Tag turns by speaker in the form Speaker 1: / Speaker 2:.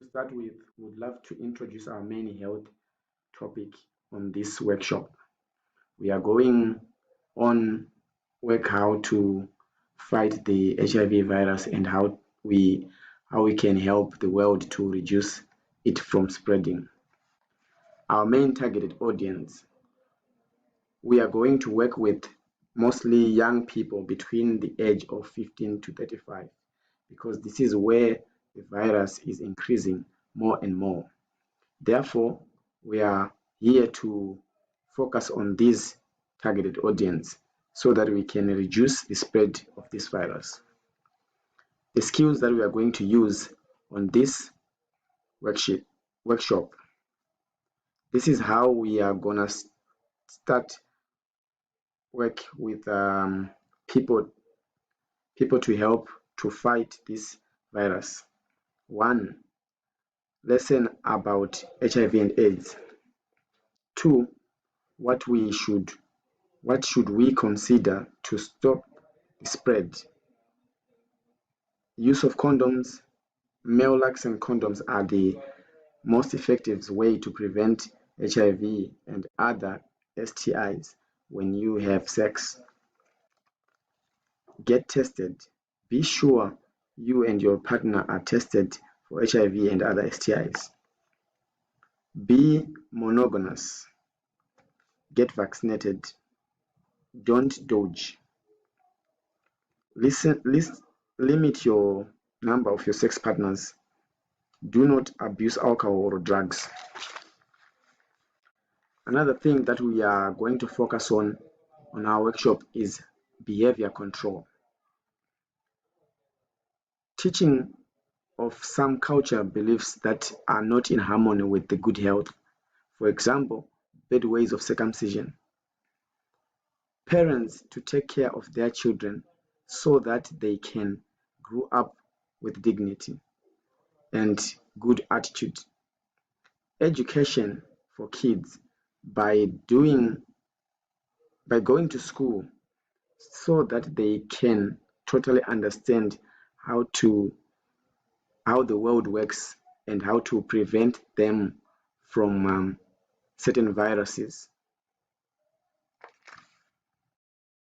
Speaker 1: start with, we would love to introduce our main health topic on this workshop. We are going on work how to fight the HIV virus and how we can help the world to reduce it from spreading. Our main targeted audience, we are going to work with mostly young people between the age of 15 to 35 because this is where the virus is increasing more and more. Therefore, we are here to focus on this targeted audience so that we can reduce the spread of this virus. The skills that we are going to use on this workshop, this is how we are going to start work with people to help to fight this virus. 1. Lesson about HIV and AIDS. 2. What should we consider to stop the spread? Use of condoms. Male laxant condoms are the most effective way to prevent HIV and other STIs when you have sex. Get tested. Be sure you and your partner are tested for HIV and other STIs. Be monogamous. Get vaccinated. Don't dodge. Limit your number of your sex partners. Do not abuse alcohol or drugs. Another thing that we are going to focus on our workshop is behavior control. Teaching of some cultural beliefs that are not in harmony with the good health. For example, bad ways of circumcision. Parents to take care of their children so that they can grow up with dignity and good attitude. Education for kids by going to school so that they can totally understand how the world works and how to prevent them from certain viruses.